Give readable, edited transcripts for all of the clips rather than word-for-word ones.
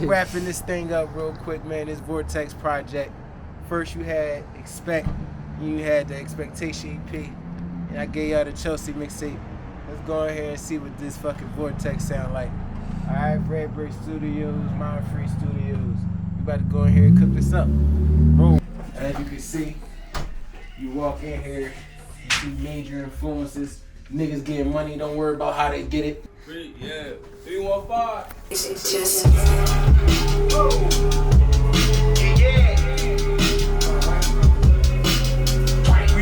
Wrapping this thing up real quick, man. This Vortex project. First you had Expect, you had the Expectation EP, and I gave y'all the Chelsea mixtape. Let's go ahead and see what this fucking Vortex sound like. Alright, Red Brick Studios, Mountain Free Studios. We about to go in here and cook this up. Boom. As you can see, you walk in here, you see major influences. Niggas getting money, don't worry about how they get it. Yeah, 315. It's just We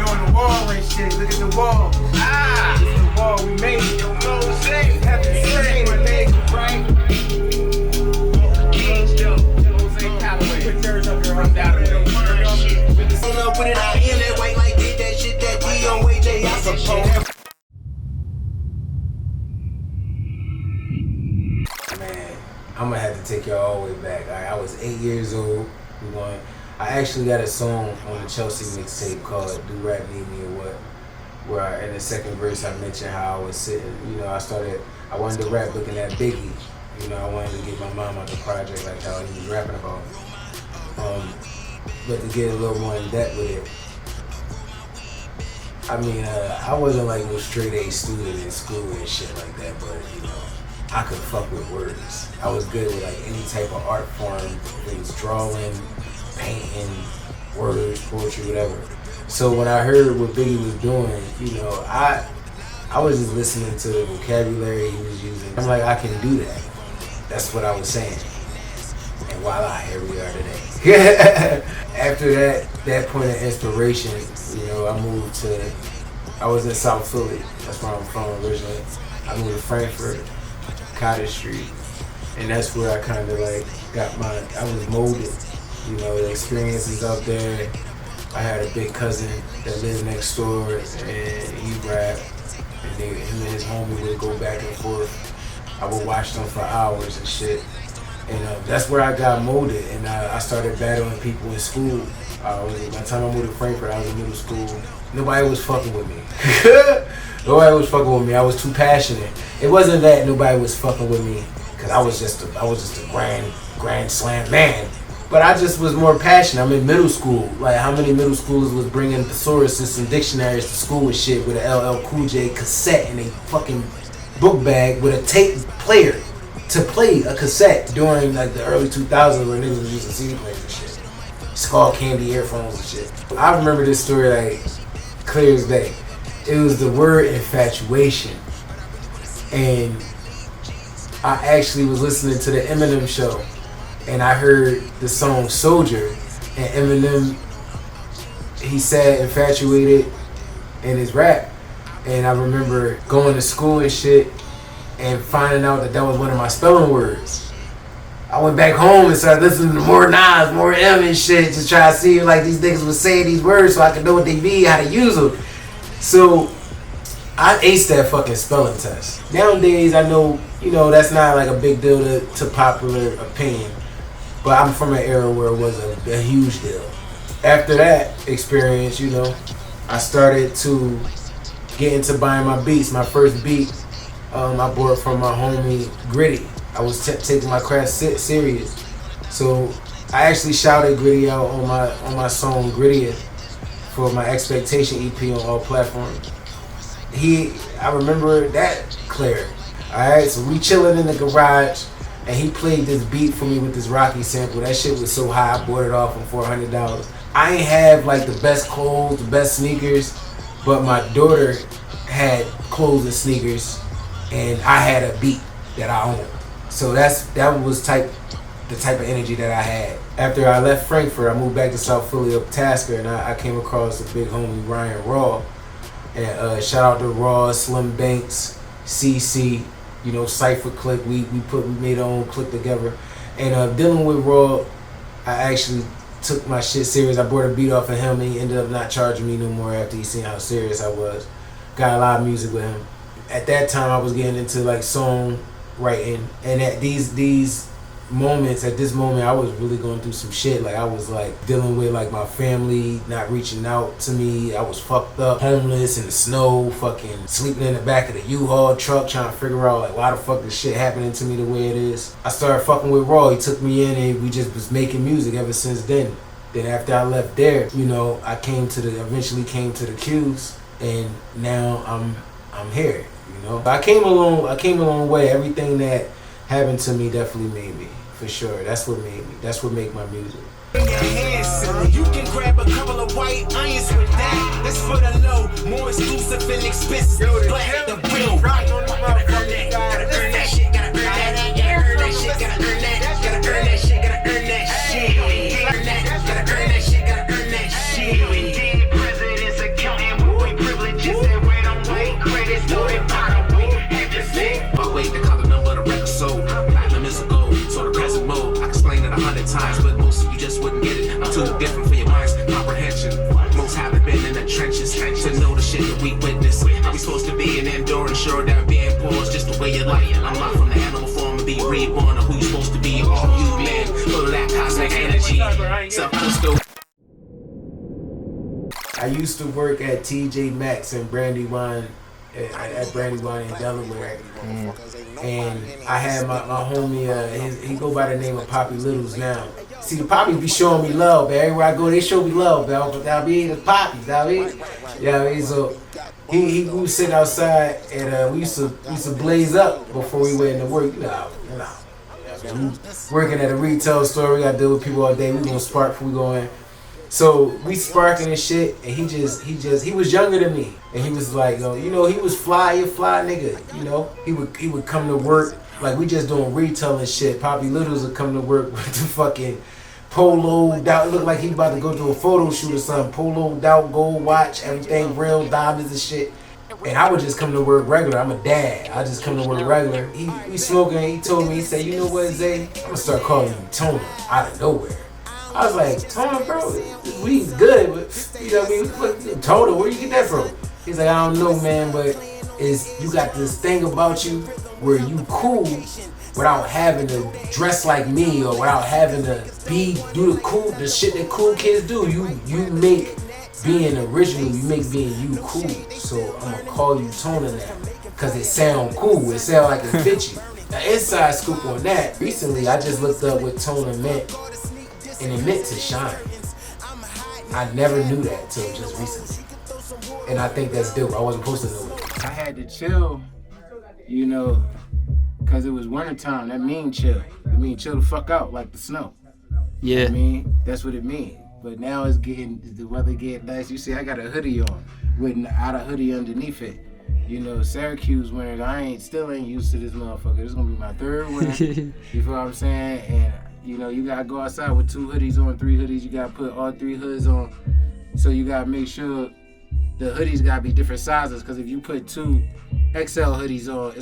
on the wall and shit. Look at the wall. This is the wall we made. Don't know what I'm saying. Have to say my name, right? Put yours up here, I'm down there. Put it out in that way like that shit that D on way J, I suppose. Man, I'm gonna have to take y'all all the way back. Alright, I was 8 years old. I actually got a song on the Chelsea mixtape called Do Rap Need Me or What, where in the second verse I mentioned how I was sitting, I wanted to rap looking at Biggie. I wanted to get my mom out the project like how he was rapping about. But to get a little more in depth with it, I wasn't like no straight A student in school and shit like that, but I could fuck with words. I was good with like any type of art form, things drawing, painting, words, poetry, whatever. So when I heard what Biggie was doing, I was just listening to the vocabulary he was using. I'm like, I can do that. That's what I was saying. And voila, here we are today. After that point of inspiration, I was in South Philly. That's where I'm from originally. I moved to Frankfurt, Cottage Street, and that's where I kind of like I was molded. The experiences out there. I had a big cousin that lived next door, and he rapped, and him and his homie would go back and forth. I would watch them for hours and shit. And that's where I got molded, and I started battling people in school. By the time I moved to Frankfurt, I was in middle school. Nobody was fucking with me. Nobody was fucking with me. I was too passionate. It wasn't that nobody was fucking with me, cause I was just a grand slam man. But I just was more passionate. I'm in middle school. Like, how many middle schoolers was bringing thesauruses and dictionaries to school with shit with an LL Cool J cassette in a fucking book bag with a tape player to play a cassette during like the early 2000s where niggas was using CD players and shit. Skull Candy earphones and shit. I remember this story like clear as day. It was the word infatuation. And I actually was listening to the Eminem show, and I heard the song Soldier, and Eminem, he said infatuated in his rap. And I remember going to school and shit and finding out that was one of my spelling words. I went back home and started listening to more Nas, more M and shit to try to see like these niggas was saying these words so I could know what they be, how to use them. So I aced that fucking spelling test. Nowadays I know, that's not like a big deal to popular opinion. But I'm from an era where it was a huge deal. After that experience, I started to get into buying my beats. My first beat, I bought from my homie Gritty. I was taking my craft serious. So I actually shouted Gritty out on my song Grittier for my Expectation EP on all platforms. I remember that clear. Alright, so we chilling in the garage, and he played this beat for me with this Rocky sample. That shit was so high, I bought it off for $400. I ain't have like the best clothes, the best sneakers, but my daughter had clothes and sneakers, and I had a beat that I owned. So that was the type of energy that I had. After I left Frankfurt, I moved back to South Philly up Tasker, and I came across a big homie, Ryan Raw. And shout out to Raw, Slim Banks, CC, Cypher Click. We made our own click together. And dealing with Raw, I actually took my shit serious. I bought a beat off of him, and he ended up not charging me no more after he seen how serious I was. Got a lot of music with him. At that time, I was getting into like song writing, and at these moments. At this moment, I was really going through some shit. Like, I was like dealing with like my family not reaching out to me. I was fucked up, homeless in the snow, fucking sleeping in the back of the U-Haul truck, trying to figure out like why the fuck this shit happening to me the way it is. I started fucking with Raw. He took me in and we just was making music ever since then. Then after I left there, you know, I eventually came to the Q's, and now I'm here. You know, I came a long way. Everything that happened to me definitely made me, for sure. That's what made me. That's what make my music. You can grab a couple of white irons with that. That's for the low, more exclusive and expensive. Black, the real right. Gotta earn that. Gotta earn that shit. Gotta earn that. Gotta earn that shit. Gotta earn that. Gotta earn that shit. Gotta earn that shit. Earn that. Gotta earn that shit. Gotta earn that shit. President's accountant with white privileges and red on white credits. No, they bottom weight. Have to say. But wait, the color number of the record sold. Platinum is a gold. So the present mode. I explained it 100 times, but most of you just wouldn't get it. I'm too different for your mind's comprehension. Most haven't been in the trenches to know the shit that we witness. How we supposed to be an enduring, sure that being poor is just the way you like it. I'm not from the animal form and be reborn of who you supposed to be. All you man, full of that cosmic energy. Self-custom. I used to work at TJ Maxx and Brandywine, at Brandywine in Delaware. And I had my homie, he go by the name of Poppy Littles now. See, the Poppy be showing me love, man. Everywhere I go, they show me love, man. But that be the Poppy, that be. Yeah, so we was sitting outside and we used to blaze up before we went into work. You know. We working at a retail store, we got to deal with people all day. We gonna spark before we go in. So we sparking and shit, and he was younger than me, and he was like, you know, he was fly nigga, you know. He would come to work like we just doing retail and shit. Poppy Littles would come to work with the fucking poloed out, looked like he about to go to a photo shoot or something. Poloed out, gold watch, everything real, diamonds and shit. And I would just come to work regular. I'm a dad. I just come to work regular. We smoking. He told me, he said, you know what, Zay? I'm gonna start calling you Tona out of nowhere. I was like, Tona, bro, this weed's good, but you know what I mean? Tona, where you get that from? He's like, I don't know, man, but you got this thing about you where you cool without having to dress like me or without having to do the shit that cool kids do. You make being original, you make being you cool. So I'm gonna call you Tona now, cause it sound cool. It sound like it fit you. The inside scoop on that. Recently, I just looked up what Tona meant. And it meant to shine. I never knew that till just recently. And I think that's dope. I wasn't supposed to know it. I had to chill, you know, because it was wintertime. That mean chill. It mean chill the fuck out like the snow. Yeah. You know what I mean? That's what it means. But now the weather getting nice. You see, I got a hoodie on without a hoodie underneath it. You know, Syracuse winter, I still ain't used to this motherfucker. This is going to be my third winter. You feel what I'm saying? And you know, you gotta go outside with 2 hoodies on, 3 hoodies. You gotta put all 3 hoods on. So you gotta make sure the hoodies gotta be different sizes. Cause if you put 2 XL hoodies on,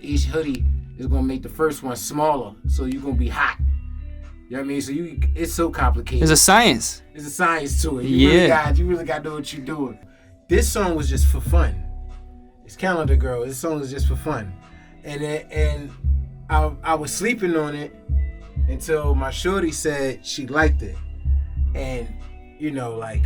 each hoodie is gonna make the first one smaller. So you're gonna be hot. You know what I mean? So it's so complicated. There's a science. There's a science to it. You really gotta know what you're doing. This song was just for fun. It's Calendar Girl. This song was just for fun. And I was sleeping on it until my shorty said she liked it. And, you know, like,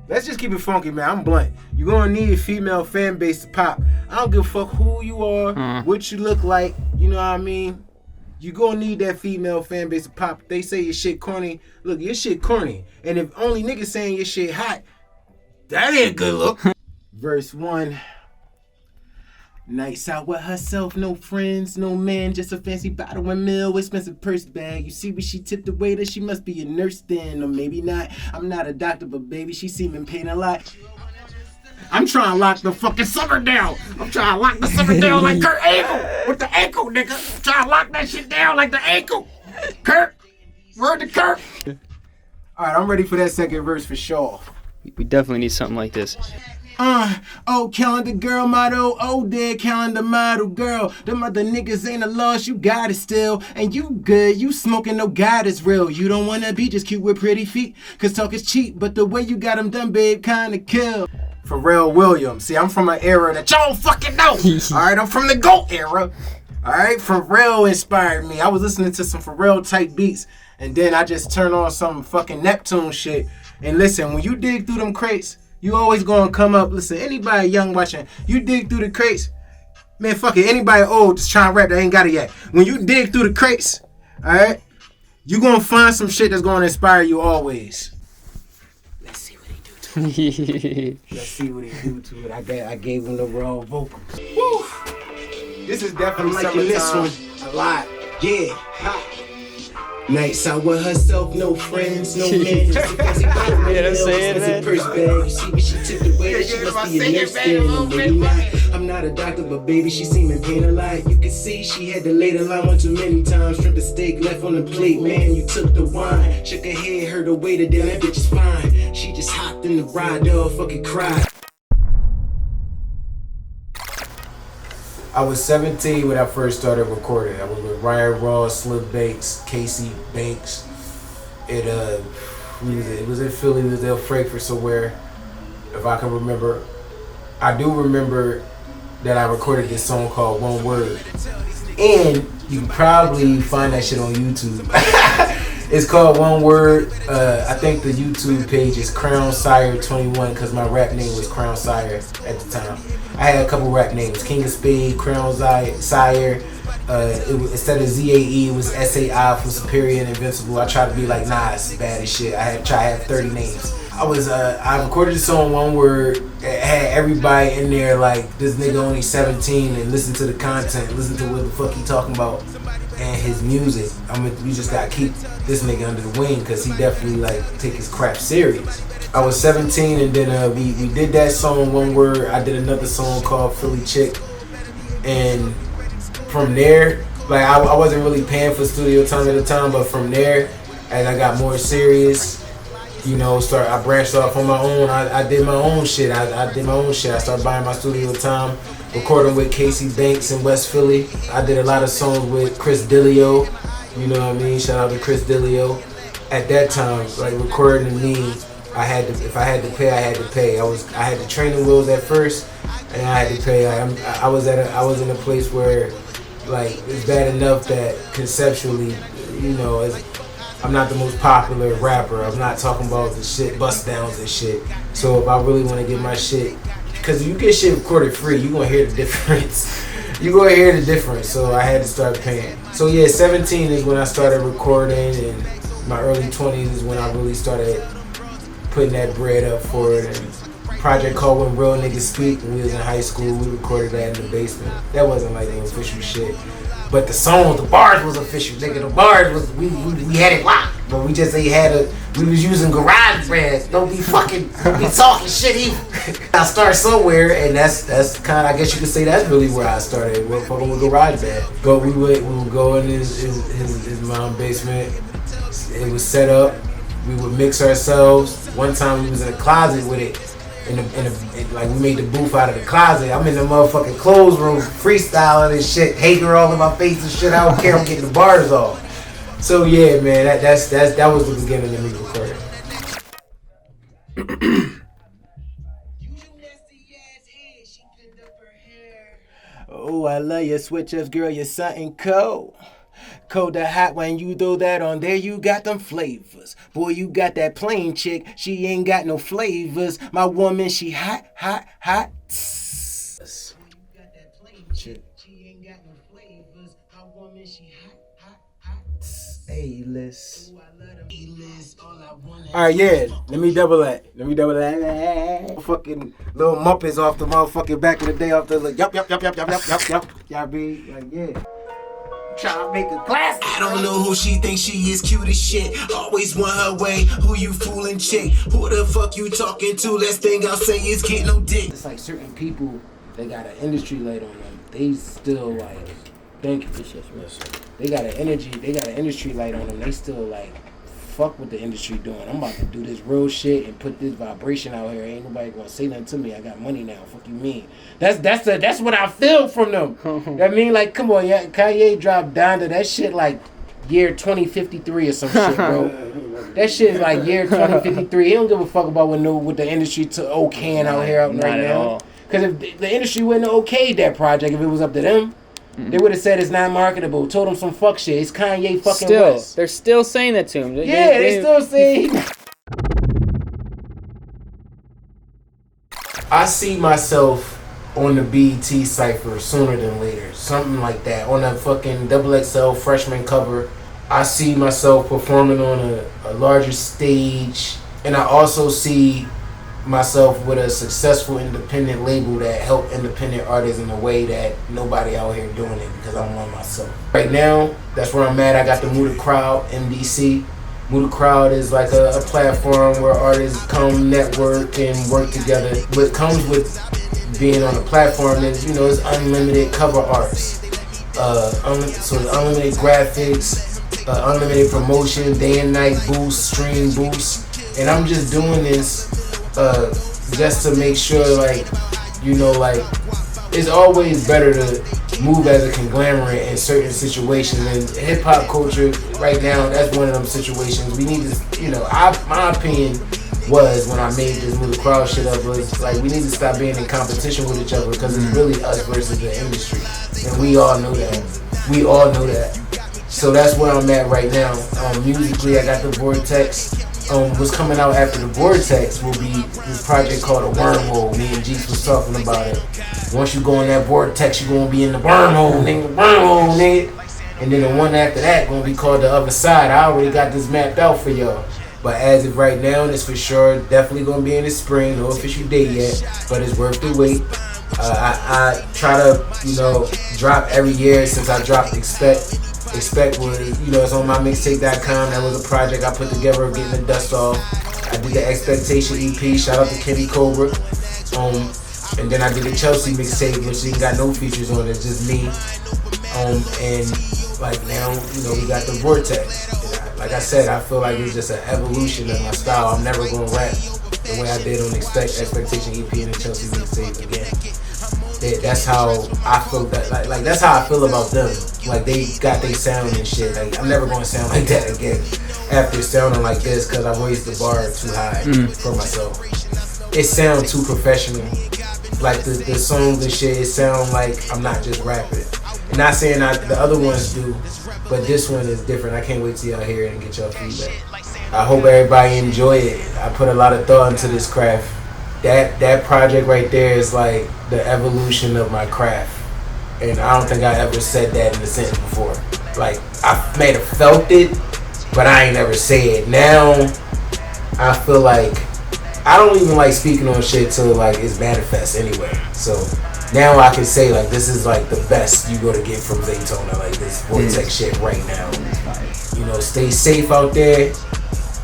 let's just keep it funky, man. I'm blunt. You're gonna need a female fan base to pop. I don't give a fuck who you are, what you look like, you know what I mean? You gonna need that female fan base to pop. They say your shit corny. Look, your shit corny. And if only niggas saying your shit hot, that ain't a good look. Verse 1. Nights out with herself, no friends, no man, just a fancy bottle and meal, expensive purse bag. You see when she tipped the waiter, she must be a nurse then, or maybe not. I'm not a doctor, but baby, she seem in pain a lot. I'm trying to lock the fucking summer down. I'm trying to lock the summer down like Kurt Angle with the ankle, nigga. I'm trying to lock that shit down like the ankle. Kurt, word to Kurt. All right, I'm ready for that second verse for sure. We definitely need something like this. Oh, calendar girl model, oh, dead calendar model girl. Them other niggas ain't a loss, you got it still. And you good, you smoking, no God is real. You don't wanna be just cute with pretty feet, cause talk is cheap, but the way you got them done, babe, kinda kill. Pharrell Williams. See, I'm from an era that y'all don't fucking know. Alright, I'm from the GOAT era. Alright, Pharrell inspired me. I was listening to some Pharrell type beats, and then I just turned on some fucking Neptune shit. And listen, when you dig through them crates, you always gonna come up. Listen, anybody young watching, you dig through the crates, man, fuck it. Anybody old just trying to rap that ain't got it yet. When you dig through the crates, alright, you gonna find some shit that's gonna inspire you always. Let's see what he do to it. Let's see what he do to it. I gave him the raw vocals. Woo! This is definitely liking this one a lot. Yeah, ha. Nights out with herself, no friends, no man. Just a fancy bottle of Yeah, that's milk, it, fancy man. purse bag. You see what she took away, she must be a nurse then. Maybe not. I'm not a doctor, but baby, she seem in pain a lot. You can see she had to lay the line one too many times. Stripped the steak left on the plate, man. You took the wine, shook her head, heard her waiter, damn that bitch is fine. She just hopped in the ride, dog, fucking cried. I was 17 when I first started recording. I was with Ryan Ross, Slim Banks, Casey Banks. It was in Philly, it was in Frankfurt somewhere, if I can remember. I do remember that I recorded this song called One Word. And you can probably find that shit on YouTube. It's called One Word. I think the YouTube page is Crown Sire 21 because my rap name was Crown Sire at the time. I had a couple rap names: King of Spade, Crown Sire. Instead of ZAE, it was SAI from Superior and Invincible. I tried to be like Nas, bad as shit. I tried to have 30 names. I recorded the song One Word. It had everybody in there like, this nigga only 17 and listen to the content, listen to what the fuck he talking about and his music. We just gotta keep this nigga under the wing because he definitely like take his crap serious. I was 17 and then we did that song One Word. I did another song called Philly Chick, and from there, like I wasn't really paying for studio time at the time, but from there, as I got more serious, you know, I branched off on my own. I did my own shit. I did my own shit. I started buying my studio time, recording with Casey Banks in West Philly. I did a lot of songs with Chris Dillio. You know what I mean? Shout out to Chris Dillio. At that time, like recording to me, if I had to pay, I had to pay. I had the training wheels at first, and I had to pay. I was in a place where, like, it's bad enough that conceptually, you know, I'm not the most popular rapper. I'm not talking about the shit bust downs and shit. So if I really want to get my shit, because you get shit recorded free, you gonna hear the difference. You gonna hear the difference. So I had to start paying. So yeah, 17 is when I started recording, and my early 20s is when I really started putting that bread up for it. And project called When Real Niggas Speak, when we was in high school, we recorded that in the basement. That wasn't like the official shit. But the songs, the bars was official, nigga. The bars was, we had it locked. But we just ain't we was using garage bands. Don't be talking shit either. I start somewhere, and that's kind of, I guess you could say that's really where I started. We're fucking with garage band. But we would go in his mom's basement. It was set up. We would mix ourselves. One time we was in a closet with it. Like we made the booth out of the closet. I'm in the motherfucking clothes room freestyling and shit, hater all in my face and shit. I don't care. I'm getting the bars off. So yeah, man, that was the beginning of me recording. Oh, I love your switch ups, girl. You're something cold. Cold to hot when you throw that on there, you got them flavors. Boy, you got that plain chick, she ain't got no flavors. My woman, she hot. Chick. She ain't got no flavors. My woman, she hot. A-list. Alright, yeah, let me double that. Fucking little Muppets off the motherfucking back of the day off the like, yup. Y'all be like, yeah. Trying to make a classic. I don't know who she thinks she is, cute as shit. Always want her way. Who you fooling, chick? Who the fuck you talking to? Last thing I'll say is get no dick. It's like certain people, they got an industry light on them. They still like, thank you. They got an industry light on them. They still like, fuck what the industry doing. I'm about to do this real shit and put this vibration out here. Ain't nobody gonna say nothing to me. I got money now. Fuck you mean? That's what I feel from them. I mean, like, come on, yeah. Kanye dropped Donda. That shit like year 2053 or some shit, bro. That shit is like year 2053. He don't give a fuck about what the industry okaying out here right now. Because if the industry wouldn't okay that project if it was up to them. They would have said it's not marketable. Told him some fuck shit. It's Kanye fucking Still, West. they're still saying that to him. Yeah, they still say. I see myself on the BET cypher sooner than later. Something like that. On a fucking XXL freshman cover. I see myself performing on a larger stage. And I also see myself with a successful independent label that help independent artists in a way that nobody out here doing it because I'm one myself. Right now, that's where I'm at. I got the Muda Crowd, MDC. Muda Crowd is like a platform where artists come, network, and work together. What comes with being on a platform is, you know, it's unlimited cover arts. So it's unlimited graphics, unlimited promotion, day and night boosts, stream boosts. And I'm just doing this just to make sure, like, you know, like, it's always better to move as a conglomerate in certain situations. And hip-hop culture right now, that's one of them situations. We need to, you know, my opinion was when I made this Muda Crowd shit up was, like, we need to stop being in competition with each other because it's really us versus the industry. And we all know that. We all know that. So that's where I'm at right now. Musically, I got the Vortex. What's coming out after the Vortex will be this project called A Wormhole. Me and Jeeks was talking about it. Once you go in that Vortex, you're gonna be in the wormhole, nigga. Wormhole, nigga. And then the one after that gonna be called The Other Side. I already got this mapped out for y'all. But as of right now, it's for sure definitely gonna be in the spring. No official date yet, but it's worth the wait. I try to, you know, drop every year since I dropped Expect was, you know, it's on my mixtape.com. That was a project I put together of getting the dust off. I did the Expectation EP. Shout out to Kenny Cobra. And then I did the Chelsea mixtape, which ain't got no features on it. It's just me. And like now, you know, we got the Vortex. Like I said, I feel like it's just an evolution of my style. I'm never gonna rap the way I did on Expectation EP and the Chelsea mixtape again. That's how I feel. Like that's how I feel about them. Like they got their sound and shit. Like I'm never gonna sound like that again after sounding like this because I raised the bar too high for myself. It sounds too professional. Like the songs and shit, it sound like I'm not just rapping. And not saying the other ones do, but this one is different. I can't wait till y'all hear it and get y'all feedback. I hope everybody enjoy it. I put a lot of thought into this craft. That project right there is like the evolution of my craft. And I don't think I ever said that in a sentence before. Like, I may have felt it, but I ain't never say it. Now, I feel like, I don't even like speaking on shit till like it's manifest anyway. So, now I can say like, this is like the best you gonna get from Zaytona, like this Vortex shit right now. You know, stay safe out there.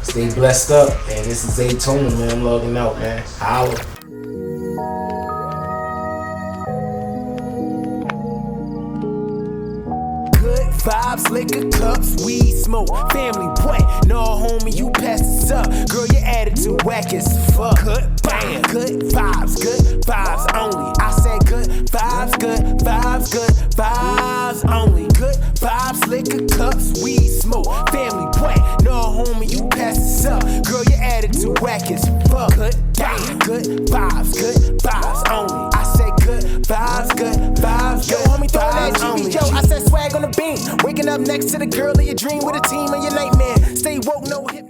Stay blessed up, and this is Zaytona, man. I'm logging out, man. Holla. Good vibes, liquor, cups, weed, smoke, family, what? No, homie, you passed this up. Girl, your attitude whack as fuck. Good vibes only. I said good vibes, only. Good vibes, liquor, cups, weed, smoke, family, what? No, homie, you passed this up. Girl, your attitude whack as fuck. Good vibes only. I said good vibes. Yo, homie, throw that GBO. I said swag on the beam. Waking up next to the girl of your dream with a team of your nightmare. Stay woke, no hip.